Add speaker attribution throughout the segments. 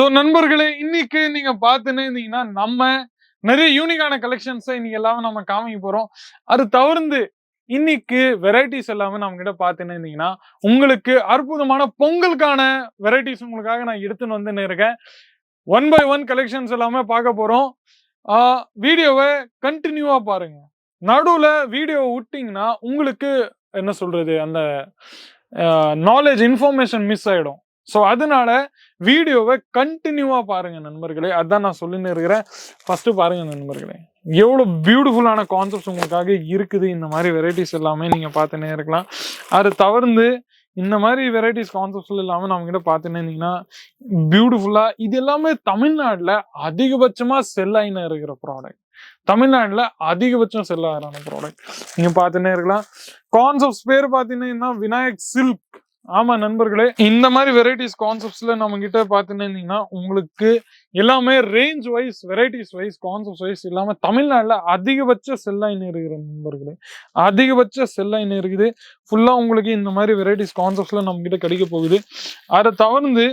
Speaker 1: So நண்பர்களே, இன்னைக்கு நீங்க பார்த்துன்னே இருந்தீங்கன்னா, நம்ம நிறைய யூனிக்கான கலெக்ஷன்ஸை இன்னைக்கு எல்லாமே நம்ம காமிக்க போறோம். அது தவிர்த்து இன்னைக்கு வெரைட்டிஸ் எல்லாமே நம்ம கிட்ட பார்த்துன்னே இருந்தீங்கன்னா, உங்களுக்கு அற்புதமான பொங்கலுக்கான வெரைட்டிஸ் உங்களுக்காக நான் எடுத்துன்னு வந்துன்னு இருக்கேன். ஒன் பை ஒன் கலெக்ஷன்ஸ் எல்லாமே பார்க்க போறோம். வீடியோவை கண்டினியூவா பாருங்க. நடுவுல வீடியோ விட்டீங்கன்னா உங்களுக்கு என்ன சொல்றது, அந்த நாலேஜ் இன்ஃபர்மேஷன் மிஸ் ஆயிடும். ஸோ அதனால வீடியோவை கண்டினியூவா பாருங்க நண்பர்களே. அதான் நான் சொல்லின்னு இருக்கிறேன். ஃபர்ஸ்ட் பாருங்க நண்பர்களே, எவ்வளோ பியூட்டிஃபுல்லான கான்செப்ட்ஸ் உங்களுக்காக இருக்குது. இந்த மாதிரி வெரைட்டிஸ் எல்லாமே நீங்க பார்த்துன்னே இருக்கலாம். அது தவிர்த்து இந்த மாதிரி வெரைட்டிஸ் கான்செப்ட்ஸ் இல்லாமல் நம்ம கிட்ட பார்த்துன்னே இருந்தீங்கன்னா பியூட்டிஃபுல்லா இது எல்லாமே தமிழ்நாட்டில் அதிகபட்சமா செல் ஆயின்னு இருக்கிற ப்ராடக்ட். தமிழ்நாட்டில் அதிகபட்சம் செல் ஆகிற ப்ராடக்ட் நீங்க பார்த்துன்னே இருக்கலாம். கான்செப்ட்ஸ் பேர் பார்த்தீங்கன்னா விநாயக் சில்க். ஆமா நண்பர்களே, இந்த மாதிரி வெரைட்டிஸ் கான்செப்ட்ஸ்ல நம்ம கிட்ட பார்த்துன்னு இருந்தீங்கன்னா உங்களுக்கு எல்லாமே range wise, varieties wise, concept wise இல்லாம தமிழ்நாட்டில் அதிகபட்ச செல்லாயின் இருக்கிற நண்பர்களே, அதிகபட்ச செல்லாயின் இருக்குது. ஃபுல்லா உங்களுக்கு இந்த மாதிரி வெரைட்டிஸ் கான்செப்ட்ஸ்ல நம்ம கிட்ட கிடைக்க போகுது. அதை தவிர்த்து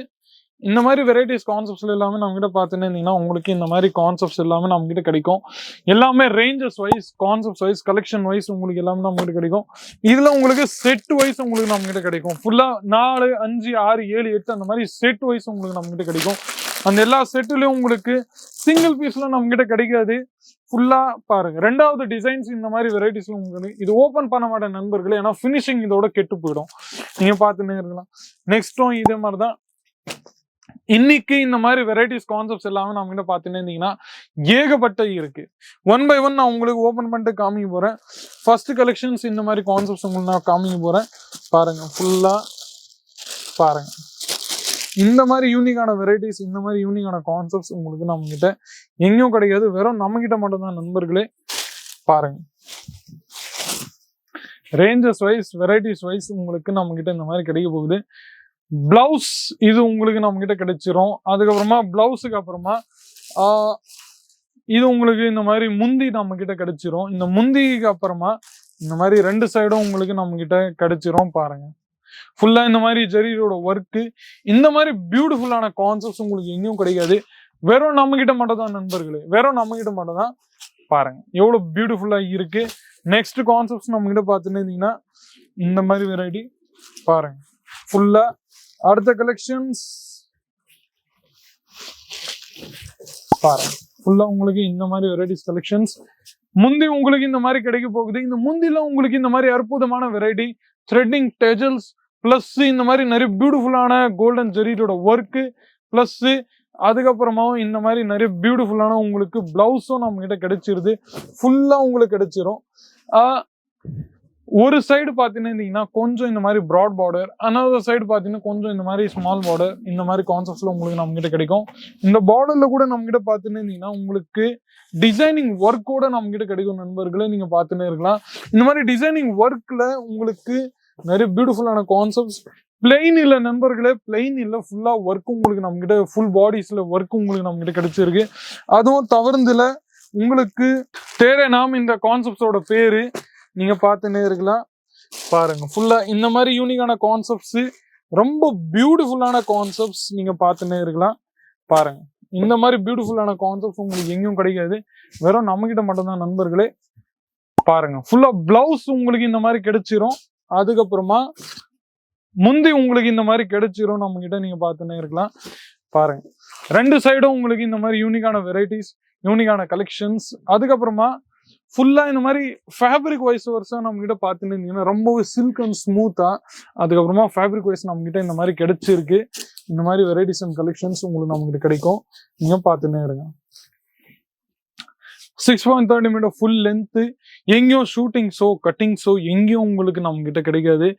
Speaker 1: இந்த மாதிரி வெரைட்டிஸ் கான்செப்ட்ஸ் எல்லாமே நம்ம கிட்ட பார்த்துன்னு இருந்தீங்கன்னா உங்களுக்கு இந்த மாதிரி கான்செப்ட்ஸ் எல்லாமே நம்ம கிட்ட கிடைக்கும். எல்லாமே ranges wise, concept wise, collection wise உங்களுக்கு எல்லாமே நம்ம கிட்ட கிடைக்கும். இதுல உங்களுக்கு செட் வைஸ் உங்களுக்கு நம்ம கிட்ட கிடைக்கும். ஃபுல்லா 4, 5, 6, 7, 8 அந்த மாதிரி செட் வைஸ் உங்களுக்கு நம்ம கிட்ட கிடைக்கும். அந்த எல்லா செட்டுலயும் உங்களுக்கு சிங்கிள் பீஸ்ல நம்ம கிட்ட கிடைக்காது. ஃபுல்லா பாருங்க, ரெண்டாவது டிசைன்ஸ் இந்த மாதிரி வெரைட்டிஸ்ல உங்களுக்கு இது ஓபன் பண்ண மாட்டேன் நண்பர்களே, ஏன்னா பினிஷிங் இதோட கெட்டு போயிடும். நீங்க பார்த்துன்னே இருக்கலாம். நெக்ஸ்டும் இதே மாதிரிதான் இன்னைக்கு இந்த மாதிரி வெரைட்டிஸ் கான்செப்ட்ஸ் எல்லாமே நம்ம கிட்ட பார்த்துன்னு இருந்தீங்கன்னா ஏகப்பட்ட இருக்கு. ஒன் பை ஒன் நான் உங்களுக்கு ஓபன் பண்ணிட்டு காமிக்க போறேன். ஃபர்ஸ்ட் கலெக்ஷன்ஸ் இந்த மாதிரி கான்செப்ட்ஸ் உங்களுக்கு நான் காமிக்க போறேன். பாருங்க, ஃபுல்லா பாருங்க. இந்த மாதிரி யூனிக்கான வெரைட்டிஸ், இந்த மாதிரி யூனிக்கான கான்செப்ட்ஸ் உங்களுக்கு நம்ம கிட்ட எங்கேயும் கிடைக்காது. வெறும் நம்ம கிட்ட மட்டும் தான் நண்பர்களே. பாருங்க, ரேஞ்சஸ் வைஸ், வெரைட்டிஸ் வைஸ் உங்களுக்கு நம்ம கிட்ட இந்த மாதிரி கிடைக்க போகுது. பிளவுஸ் இது உங்களுக்கு நம்ம கிட்ட கிடைச்சிரும். அதுக்கப்புறமா பிளவுஸுக்கு அப்புறமா இது உங்களுக்கு இந்த மாதிரி முந்தி நம்ம கிட்ட கிடைச்சிரும். இந்த முந்திக்கு அப்புறமா இந்த மாதிரி ரெண்டு சைடும் உங்களுக்கு நம்ம கிட்ட கிடைச்சிரும். பாருங்க, ஃபுல்லா இந்த மாதிரி ஜெரியோட ஒர்க்கு, இந்த மாதிரி பியூட்டிஃபுல்லான கான்செப்ட்ஸ் உங்களுக்கு எங்கேயும் கிடைக்காது. வெறும் நம்ம கிட்ட மட்டும் தான் நண்பர்களே, வெறும் நம்ம கிட்ட மட்டும் தான். பாருங்க எவ்வளவு பியூட்டிஃபுல்லா இருக்கு. நெக்ஸ்ட் கான்செப்ட்ஸ் நம்ம கிட்ட பார்த்துன்னு இருந்தீங்கன்னா இந்த மாதிரி வெரைட்டி பாருங்க. ஃபுல்லா அடுத்த கலெக்ஷன்ஸ் பாருங்க. ஃபுல்லா உங்களுக்கு இந்த மாதிரி வெரைட்டிஸ் கலெக்ஷன்ஸ் முந்தி உங்களுக்கு இந்த மாதிரி கிடைக்க போகுது. இந்த முந்தில உங்களுக்கு இந்த மாதிரி அற்புதமான வெரைட்டி த்ரெட்டிங் டெஜல்ஸ் பிளஸ் இந்த மாதிரி நிறைய பியூட்டிஃபுல்லான கோல்டன் ஜெரியோட ஒர்க்கு பிளஸ் அதுக்கப்புறமாவும் இந்த மாதிரி நிறைய பியூட்டிஃபுல்லான உங்களுக்கு பிளவுஸும் நம்ம கிட்ட கிடைச்சிருது. ஃபுல்லா உங்களுக்கு கிடைச்சிரும். ஒரு சைடு பார்த்தீங்கன்னா கொஞ்சம் இந்த மாதிரி ப்ராட் பார்டர், அனதர் சைடு பார்த்தீங்கன்னா கொஞ்சம் இந்த மாதிரி ஸ்மால் பார்டர், இந்த மாதிரி கான்செப்ட்ஸ்ல உங்களுக்கு நம்ம கிட்ட கிடைக்கும். இந்த பார்டர்ல கூட நம்ம கிட்ட பார்த்தீங்கன்னா உங்களுக்கு டிசைனிங் ஒர்க்கோட நம்ம கிட்ட கிடைக்கும் நண்பர்களே. நீங்க பார்த்துன்னே இருக்கலாம். இந்த மாதிரி டிசைனிங் ஒர்க்ல உங்களுக்கு நிறைய பியூட்டிஃபுல்லான கான்செப்ட்ஸ். பிளெயின் இல்லை நண்பர்களே, பிளெயின் இல்லை, ஃபுல்லா ஒர்க் உங்களுக்கு நம்ம கிட்ட ஃபுல் பாடிஸ்ல ஒர்க் உங்களுக்கு நம்ம கிட்ட கிடைச்சிருக்கு. அதுவும் தவிர்த்துல உங்களுக்கு தேவையான இந்த கான்செப்ட்ஸோட பேரு நீங்க பார்த்துன்னே இருக்கலாம். பாருங்க, ஃபுல்லா இந்த மாதிரி யூனிக்கான கான்செப்ட்ஸ், ரொம்ப பியூட்டிஃபுல்லான கான்செப்ட்ஸ் நீங்க பார்த்துன்னே இருக்கலாம். பாருங்க, இந்த மாதிரி பியூட்டிஃபுல்லான கான்செப்ட்ஸ் உங்களுக்கு எங்கேயும் கிடைக்காது. வெறும் நம்ம கிட்ட மட்டும்தான் நண்பர்களே. பாருங்க, ஃபுல்லா பிளவுஸ் உங்களுக்கு இந்த மாதிரி கிடைச்சிரும். அதுக்கப்புறமா முந்தி உங்களுக்கு இந்த மாதிரி கிடைச்சிரும் நம்ம கிட்ட. நீங்க பார்த்துன்னே இருக்கலாம். பாருங்க, ரெண்டு சைடும் உங்களுக்கு இந்த மாதிரி யூனிக்கான வெரைட்டிஸ், யூனிக்கான கலெக்ஷன்ஸ். அதுக்கப்புறமா ஃபுல்லா இந்த மாதிரி ஃபேப்ரிக் வைஸ் வருஷம் நம்ம கிட்ட பார்த்துன்னு இருந்தீங்கன்னா ரொம்பவே சில்க் அண்ட் ஸ்மூத்தா. அதுக்கப்புறமா ஃபேப்ரிக் வைஸ் நம்ம கிட்ட இந்த மாதிரி கிடைச்சிருக்கு. இந்த மாதிரி வெரைட்டிஸ் அண்ட் கலெக்ஷன்ஸ் உங்களுக்கு நம்ம கிட்ட கிடைக்கும். நீங்க பார்த்துன்னே இருங்க. 6.30 மீட்டர் ஃபுல் லென்த், எங்கேயும் ஷூட்டிங் ஷோ, கட்டிங் ஷோ எங்கேயும் உங்களுக்கு நம்ம கிட்ட கிடைக்காது.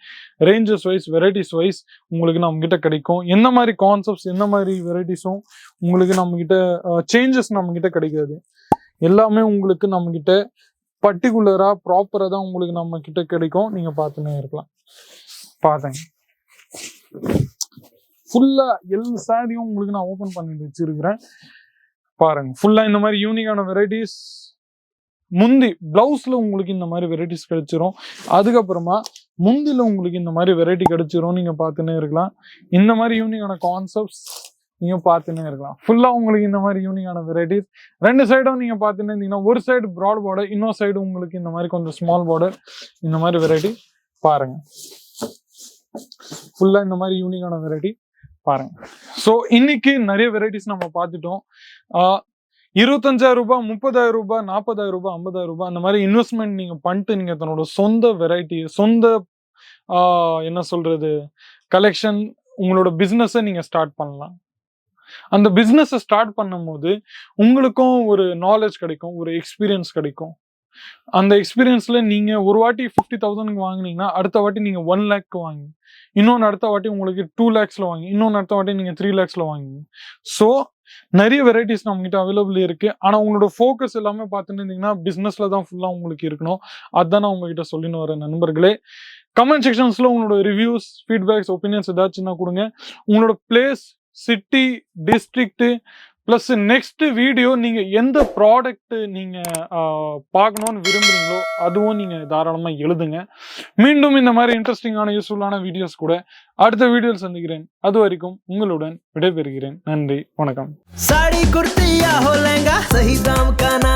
Speaker 1: ரேஞ்சஸ் வைஸ், வெரைட்டிஸ் வைஸ் உங்களுக்கு நம்ம கிட்ட கிடைக்கும். என்ன மாதிரி கான்செப்ட்ஸ், என்ன மாதிரி வெரைட்டிஸும் உங்களுக்கு நம்ம கிட்ட சேஞ்சஸ் நம்ம கிட்ட கிடைக்காது. எல்லாமே உங்களுக்கு நம்ம கிட்ட பர்டிகுலரா ப்ராப்பரா தான் உங்களுக்கு நம்ம கிட்ட கிடைக்கும். நீங்க பார்த்துன்னே இருக்கலாம். பாருங்க, ஃபுல்லா எல்லா சாரியும் உங்களுக்கு நான் ஓபன் பண்ணிட்டு வச்சிருக்கிறேன். பாருங்க, ஃபுல்லா இந்த மாதிரி யூனிக்கான வெரைட்டிஸ். முந்தி பிளவுஸ்ல உங்களுக்கு இந்த மாதிரி வெரைட்டிஸ் கிடைச்சிரும். அதுக்கப்புறமா முந்தில உங்களுக்கு இந்த மாதிரி வெரைட்டி கிடைச்சிரும். நீங்க பார்த்துன்னே இருக்கலாம். இந்த மாதிரி யூனிக்கான கான்செப்ட்ஸ் நீங்க பார்த்துன்னே இருக்கலாம். ஃபுல்லா உங்களுக்கு இந்த மாதிரி யூனிக்கான வெரைட்டிஸ். 2 சைடும் நீங்க பார்த்துன்னு இருந்தீங்கன்னா, ஒரு சைடு ப்ராட் பார்டர், இன்னொரு சைடு உங்களுக்கு இந்த மாதிரி கொஞ்சம் ஸ்மால் பார்டர், இந்த மாதிரி வெரைட்டி பாருங்க. ஃபுல்லா இந்த மாதிரி யூனிக்கான வெரைட்டி பாருங்க. ஸோ இன்னைக்கு நிறைய வெரைட்டிஸ் நம்ம பார்த்துட்டோம். 25,000 ரூபாய், 30,000 ரூபாய், 40,000 ரூபாய், 50,000 ரூபாய் அந்த மாதிரி இன்வெஸ்ட்மெண்ட் நீங்க பண்ணிட்டு நீங்க தன்னோட சொந்த வெரைட்டி, சொந்த என்ன சொல்றது கலெக்ஷன், உங்களோட பிசினஸை நீங்க ஸ்டார்ட் பண்ணலாம். அந்த பிசினஸை ஸ்டார்ட் பண்ணும்போது உங்களுக்கும் ஒரு நாலேஜ் கிடைக்கும், ஒரு எக்ஸ்பீரியன்ஸ் கிடைக்கும். அந்த எக்ஸ்பீரியன்ஸ்ல நீங்க ஒரு வாட்டி 50,000க்கு வாங்கினீங்கன்னா அடுத்த வாட்டி நீங்க 1 lakh வாங்கி, இன்னொன்று அடுத்த வாட்டி உங்களுக்கு 2 lakhsல வாங்கி, இன்னொன்று அடுத்த வாட்டி நீங்க 3 lakhsல வாங்கி. ஸோ நிறைய வெரைட்டிஸ் நம்ம கிட்ட அவைலபிள் இருக்கு. ஆனா உங்களோட ஃபோக்கஸ் எல்லாமே பார்த்துட்டு இருந்தீங்கன்னா பிசினஸ்ல தான் ஃபுல்லா உங்களுக்கு இருக்கணும். அதுதான் நான் உங்ககிட்ட சொல்லின்னு வரேன் நண்பர்களே. கமெண்ட் செக்ஷன்ஸ்ல உங்களோட ரிவ்யூஸ், ஃபீட்பேக்ஸ், ஒப்பீனியன்ஸ் ஏதாச்சும்னா கொடுங்க. உங்களோட place, city, district plus next video நீங்க எந்த ப்ராடக்ட் நீங்க பார்க்கணும்னு விரும்புறீங்களோ அதுவும் நீங்க தாராளமா எழுதுங்க. மீண்டும் இந்த மாதிரி இன்ட்ரெஸ்டிங்கான யூஸ்ஃபுல்லான வீடியோஸ் கூட அடுத்த வீடியோவில் சந்திக்கிறேன். அது வரைக்கும் உங்களுடன் விடைபெறுகிறேன். நன்றி, வணக்கம். साड़ी कुर्ती या हो लहंगा सही दाम का ना